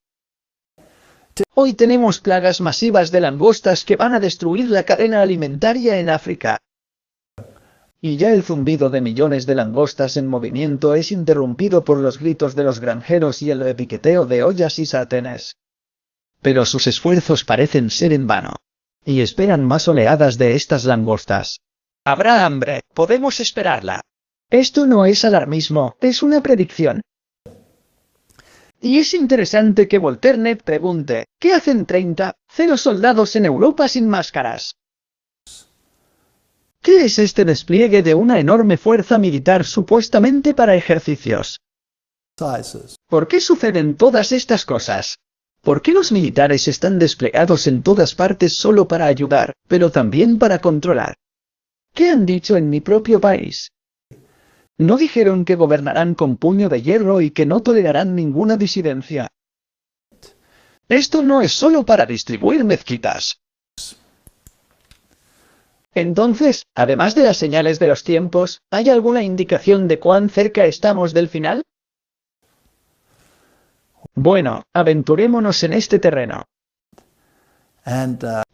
Hoy tenemos plagas masivas de langostas que van a destruir la cadena alimentaria en África. Y ya el zumbido de millones de langostas en movimiento es interrumpido por los gritos de los granjeros y el repiqueteo de ollas y sartenes. Pero sus esfuerzos parecen ser en vano. Y esperan más oleadas de estas langostas. Habrá hambre, podemos esperarla. Esto no es alarmismo, es una predicción. Y es interesante que Voltaire pregunte, ¿qué hacen 30, 0 soldados en Europa sin máscaras? ¿Qué es este despliegue de una enorme fuerza militar supuestamente para ejercicios? ¿Por qué suceden todas estas cosas? ¿Por qué los militares están desplegados en todas partes solo para ayudar, pero también para controlar? ¿Qué han dicho en mi propio país? ¿No dijeron que gobernarán con puño de hierro y que no tolerarán ninguna disidencia? Esto no es solo para distribuir mezquitas. Entonces, además de las señales de los tiempos, ¿hay alguna indicación de cuán cerca estamos del final? Bueno, aventurémonos en este terreno.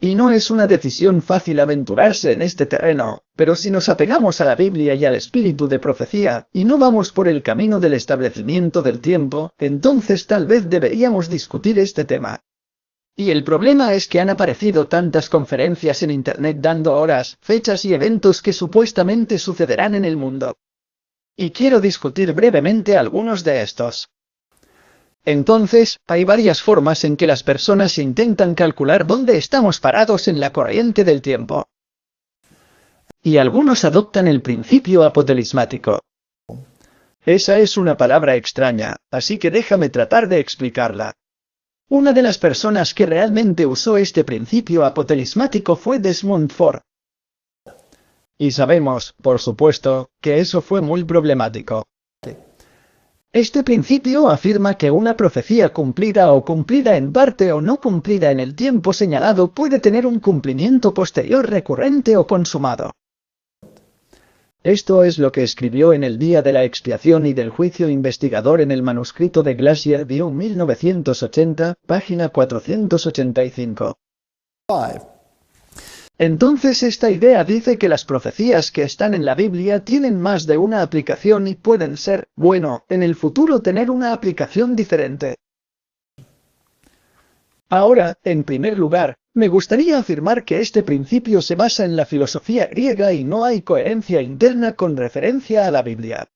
Y no es una decisión fácil aventurarse en este terreno, pero si nos apegamos a la Biblia y al espíritu de profecía, y no vamos por el camino del establecimiento del tiempo, entonces tal vez deberíamos discutir este tema. Y el problema es que han aparecido tantas conferencias en Internet dando horas, fechas y eventos que supuestamente sucederán en el mundo. Y quiero discutir brevemente algunos de estos. Entonces, hay varias formas en que las personas intentan calcular dónde estamos parados en la corriente del tiempo. Y algunos adoptan el principio apotelismático. Esa es una palabra extraña, así que déjame tratar de explicarla. Una de las personas que realmente usó este principio apotelismático fue Desmond Ford. Y sabemos, por supuesto, que eso fue muy problemático. Este principio afirma que una profecía cumplida o cumplida en parte o no cumplida en el tiempo señalado puede tener un cumplimiento posterior recurrente o consumado. Esto es lo que escribió en el día de la expiación y del juicio investigador en el manuscrito de Glacier View 1980, página 485. 5. Entonces esta idea dice que las profecías que están en la Biblia tienen más de una aplicación y pueden ser, bueno, en el futuro tener una aplicación diferente. Ahora, en primer lugar, me gustaría afirmar que este principio se basa en la filosofía griega y no hay coherencia interna con referencia a la Biblia.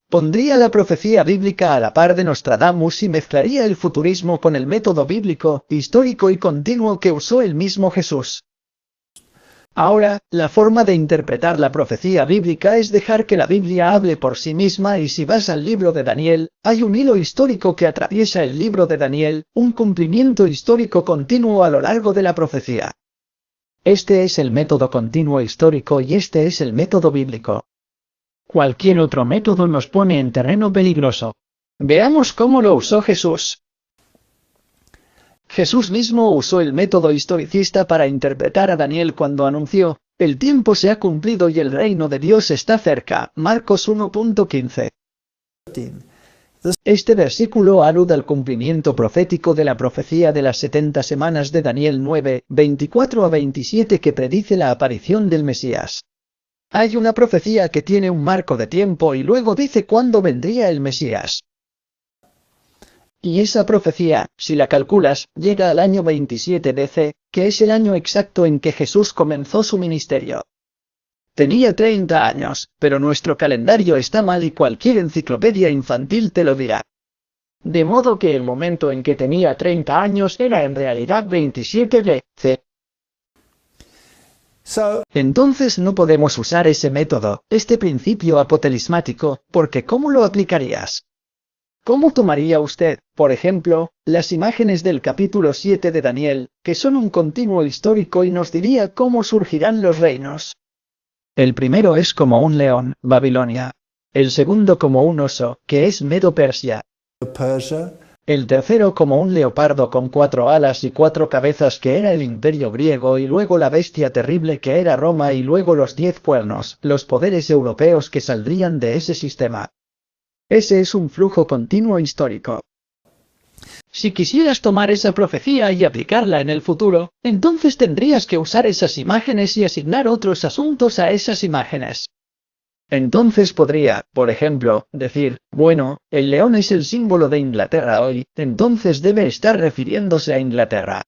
Pondría la profecía bíblica a la par de Nostradamus y mezclaría el futurismo con el método bíblico, histórico y continuo que usó el mismo Jesús. Ahora, la forma de interpretar la profecía bíblica es dejar que la Biblia hable por sí misma y si vas al libro de Daniel, hay un hilo histórico que atraviesa el libro de Daniel, un cumplimiento histórico continuo a lo largo de la profecía. Este es el método continuo histórico y este es el método bíblico. Cualquier otro método nos pone en terreno peligroso. Veamos cómo lo usó Jesús. Jesús mismo usó el método historicista para interpretar a Daniel cuando anunció, el tiempo se ha cumplido y el reino de Dios está cerca, Marcos 1.15. Este versículo alude al cumplimiento profético de la profecía de las 70 semanas de Daniel 9, 24 a 27 que predice la aparición del Mesías. Hay una profecía que tiene un marco de tiempo y luego dice cuándo vendría el Mesías. Y esa profecía, si la calculas, llega al año 27 DC, que es el año exacto en que Jesús comenzó su ministerio. Tenía 30 años, pero nuestro calendario está mal y cualquier enciclopedia infantil te lo dirá. De modo que el momento en que tenía 30 años era en realidad 27 DC. Entonces no podemos usar ese método, este principio apotelismático, porque ¿cómo lo aplicarías? ¿Cómo tomaría usted, por ejemplo, las imágenes del capítulo 7 de Daniel, que son un continuo histórico y nos diría cómo surgirán los reinos? El primero es como un león, Babilonia. El segundo como un oso, que es Medo-Persia. El tercero como un leopardo con 4 alas y 4 cabezas que era el imperio griego y luego la bestia terrible que era Roma y luego los 10 cuernos, los poderes europeos que saldrían de ese sistema. Ese es un flujo continuo histórico. Si quisieras tomar esa profecía y aplicarla en el futuro, entonces tendrías que usar esas imágenes y asignar otros asuntos a esas imágenes. Entonces podría, por ejemplo, decir, bueno, el león es el símbolo de Inglaterra hoy, entonces debe estar refiriéndose a Inglaterra.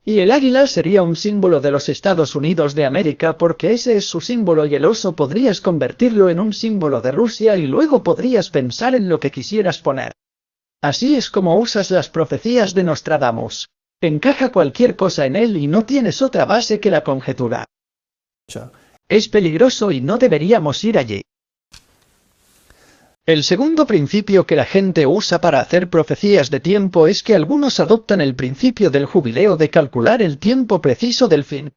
Y el águila sería un símbolo de los Estados Unidos de América porque ese es su símbolo y el oso podrías convertirlo en un símbolo de Rusia y luego podrías pensar en lo que quisieras poner. Así es como usas las profecías de Nostradamus. Encaja cualquier cosa en él y no tienes otra base que la conjetura. Es peligroso y no deberíamos ir allí. El segundo principio que la gente usa para hacer profecías de tiempo es que algunos adoptan el principio del jubileo de calcular el tiempo preciso del fin.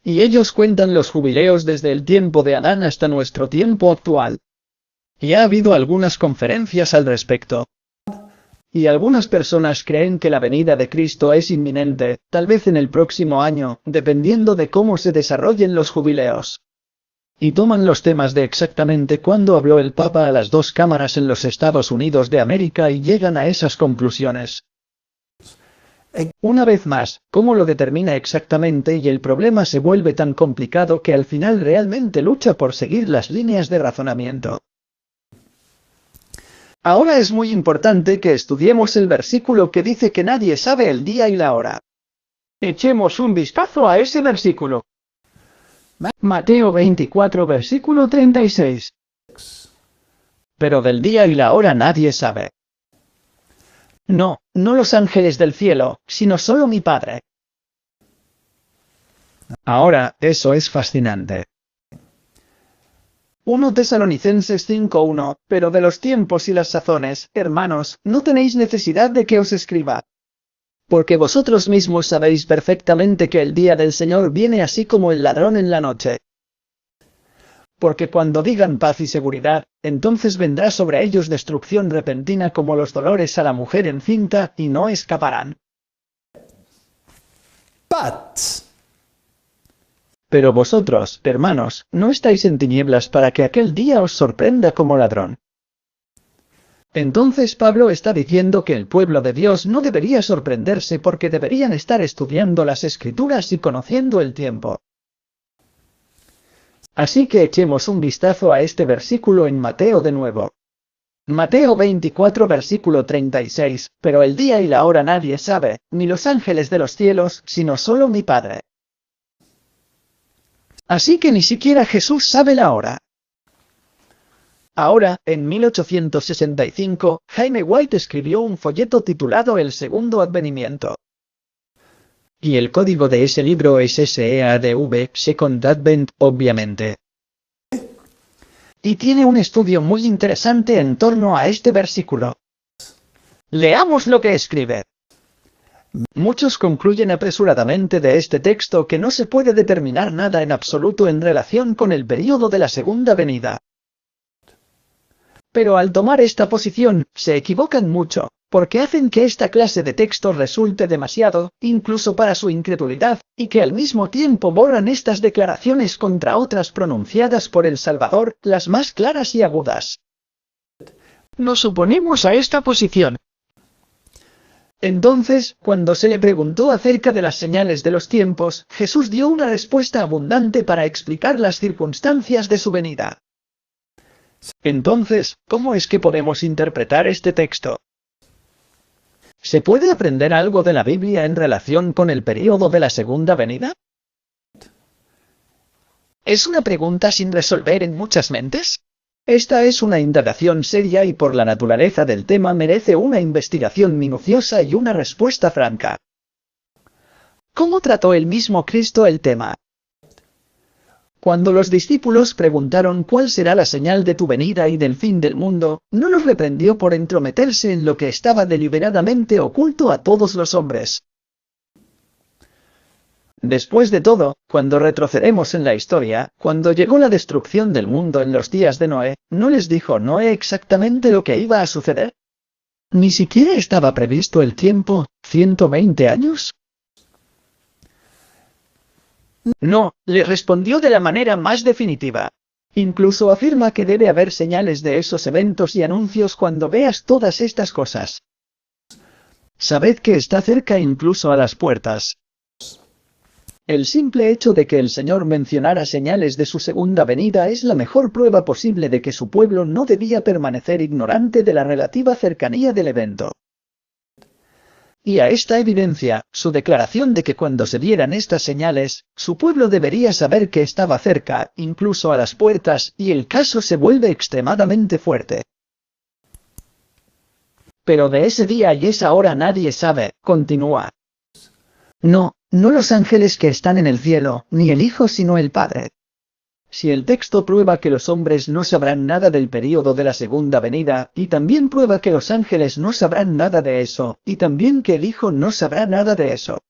Y ellos cuentan los jubileos desde el tiempo de Adán hasta nuestro tiempo actual. Y ha habido algunas conferencias al respecto. Y algunas personas creen que la venida de Cristo es inminente, tal vez en el próximo año, dependiendo de cómo se desarrollen los jubileos. Y toman los temas de exactamente cuándo habló el Papa a las 2 cámaras en los Estados Unidos de América y llegan a esas conclusiones. Una vez más, ¿cómo lo determina exactamente? Y el problema se vuelve tan complicado que al final realmente lucha por seguir las líneas de razonamiento. Ahora es muy importante que estudiemos el versículo que dice que nadie sabe el día y la hora. Echemos un vistazo a ese versículo. Mateo 24 versículo 36. Pero del día y la hora nadie sabe. No no los ángeles del cielo, sino solo mi Padre. Ahora, eso es fascinante. 1 Tesalonicenses 5:1, pero de los tiempos y las sazones, hermanos, no tenéis necesidad de que os escriba. Porque vosotros mismos sabéis perfectamente que el día del Señor viene así como el ladrón en la noche. Porque cuando digan paz y seguridad, entonces vendrá sobre ellos destrucción repentina como los dolores a la mujer encinta, y no escaparán. But Pero vosotros, hermanos, no estáis en tinieblas para que aquel día os sorprenda como ladrón. Entonces Pablo está diciendo que el pueblo de Dios no debería sorprenderse porque deberían estar estudiando las Escrituras y conociendo el tiempo. Así que echemos un vistazo a este versículo en Mateo de nuevo. Mateo 24 versículo 36, pero el día y la hora nadie sabe, ni los ángeles de los cielos, sino solo mi Padre. Así que ni siquiera Jesús sabe la hora. Ahora, en 1865, Jaime White escribió un folleto titulado El Segundo Advenimiento. Y el código de ese libro es SEADV, Second Advent, obviamente. Y tiene un estudio muy interesante en torno a este versículo. Leamos lo que escribe. Muchos concluyen apresuradamente de este texto que no se puede determinar nada en absoluto en relación con el período de la segunda venida. Pero al tomar esta posición, se equivocan mucho, porque hacen que esta clase de texto resulte demasiado, incluso para su incredulidad, y que al mismo tiempo borran estas declaraciones contra otras pronunciadas por el Salvador, las más claras y agudas. Nos oponemos a esta posición. Entonces, cuando se le preguntó acerca de las señales de los tiempos, Jesús dio una respuesta abundante para explicar las circunstancias de su venida. Entonces, ¿cómo es que podemos interpretar este texto? ¿Se puede aprender algo de la Biblia en relación con el período de la segunda venida? ¿Es una pregunta sin resolver en muchas mentes? Esta es una indagación seria y por la naturaleza del tema merece una investigación minuciosa y una respuesta franca. ¿Cómo trató el mismo Cristo el tema? Cuando los discípulos preguntaron cuál será la señal de tu venida y del fin del mundo, no los reprendió por entrometerse en lo que estaba deliberadamente oculto a todos los hombres. Después de todo, cuando retrocedemos en la historia, cuando llegó la destrucción del mundo en los días de Noé, ¿no les dijo Noé exactamente lo que iba a suceder? ¿Ni siquiera estaba previsto el tiempo, 120 años? No, le respondió de la manera más definitiva. Incluso afirma que debe haber señales de esos eventos y anuncios cuando veas todas estas cosas. Sabed que está cerca incluso a las puertas. El simple hecho de que el Señor mencionara señales de su segunda venida es la mejor prueba posible de que su pueblo no debía permanecer ignorante de la relativa cercanía del evento. Y a esta evidencia, su declaración de que cuando se dieran estas señales, su pueblo debería saber que estaba cerca, incluso a las puertas, y el caso se vuelve extremadamente fuerte. Pero de ese día y esa hora nadie sabe, continúa. No los ángeles que están en el cielo, ni el Hijo sino el Padre. Si el texto prueba que los hombres no sabrán nada del período de la segunda venida, y también prueba que los ángeles no sabrán nada de eso, y también que el Hijo no sabrá nada de eso.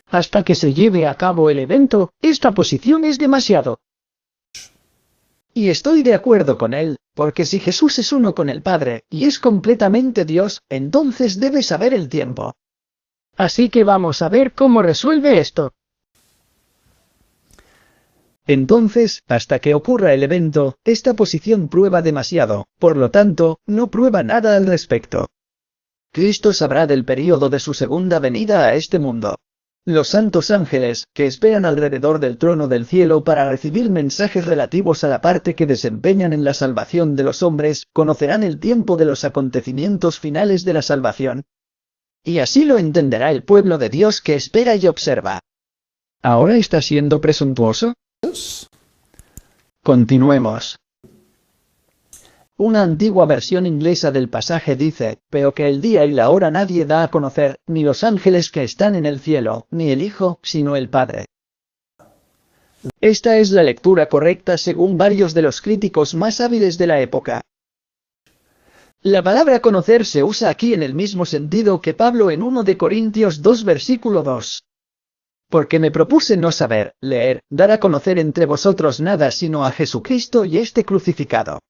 Hasta que se lleve a cabo el evento, esta posición es demasiado. Y estoy de acuerdo con él, porque si Jesús es uno con el Padre, y es completamente Dios, entonces debe saber el tiempo. Así que vamos a ver cómo resuelve esto. Entonces, hasta que ocurra el evento, esta posición prueba demasiado, por lo tanto, no prueba nada al respecto. Cristo sabrá del período de su segunda venida a este mundo. Los santos ángeles, que esperan alrededor del trono del cielo para recibir mensajes relativos a la parte que desempeñan en la salvación de los hombres, conocerán el tiempo de los acontecimientos finales de la salvación. Y así lo entenderá el pueblo de Dios que espera y observa. ¿Ahora está siendo presuntuoso? Continuemos. Una antigua versión inglesa del pasaje dice, pero que el día y la hora nadie da a conocer, ni los ángeles que están en el cielo, ni el Hijo, sino el Padre. Esta es la lectura correcta según varios de los críticos más hábiles de la época. La palabra conocer se usa aquí en el mismo sentido que Pablo en 1 de Corintios 2 versículo 2. Porque me propuse no saber, leer, dar a conocer entre vosotros nada sino a Jesucristo y este crucificado.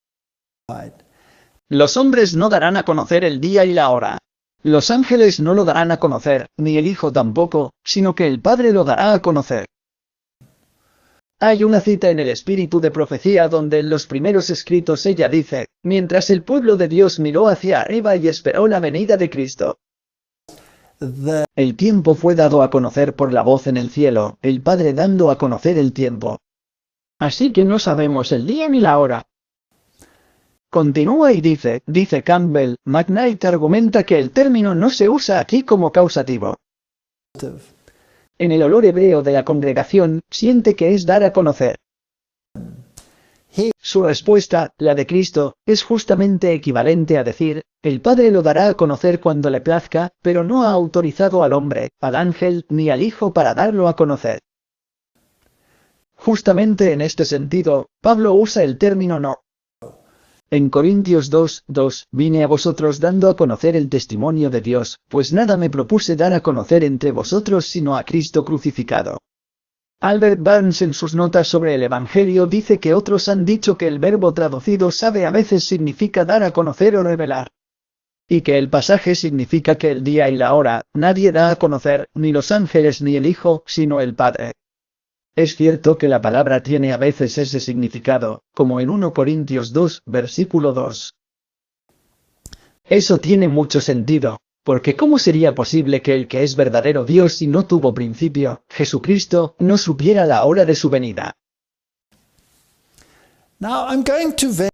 Los hombres no darán a conocer el día y la hora. Los ángeles no lo darán a conocer, ni el Hijo tampoco, sino que el Padre lo dará a conocer. Hay una cita en el Espíritu de Profecía donde en los primeros escritos ella dice, mientras el pueblo de Dios miró hacia arriba y esperó la venida de Cristo. El tiempo fue dado a conocer por la voz en el cielo, el Padre dando a conocer el tiempo. Así que no sabemos el día ni la hora. Continúa y dice Campbell, McKnight argumenta que el término no se usa aquí como causativo. En el olor hebreo de la congregación, siente que es dar a conocer. Su respuesta, la de Cristo, es justamente equivalente a decir, el Padre lo dará a conocer cuando le plazca, pero no ha autorizado al hombre, al ángel, ni al Hijo para darlo a conocer. Justamente en este sentido, Pablo usa el término no. En Corintios 2:2, vine a vosotros dando a conocer el testimonio de Dios, pues nada me propuse dar a conocer entre vosotros sino a Cristo crucificado. Albert Barnes en sus notas sobre el Evangelio dice que otros han dicho que el verbo traducido sabe a veces significa dar a conocer o revelar. Y que el pasaje significa que el día y la hora, nadie da a conocer, ni los ángeles ni el Hijo, sino el Padre. Es cierto que la palabra tiene a veces ese significado, como en 1 Corintios 2, versículo 2. Eso tiene mucho sentido, porque ¿cómo sería posible que el que es verdadero Dios y no tuvo principio, Jesucristo, no supiera la hora de su venida?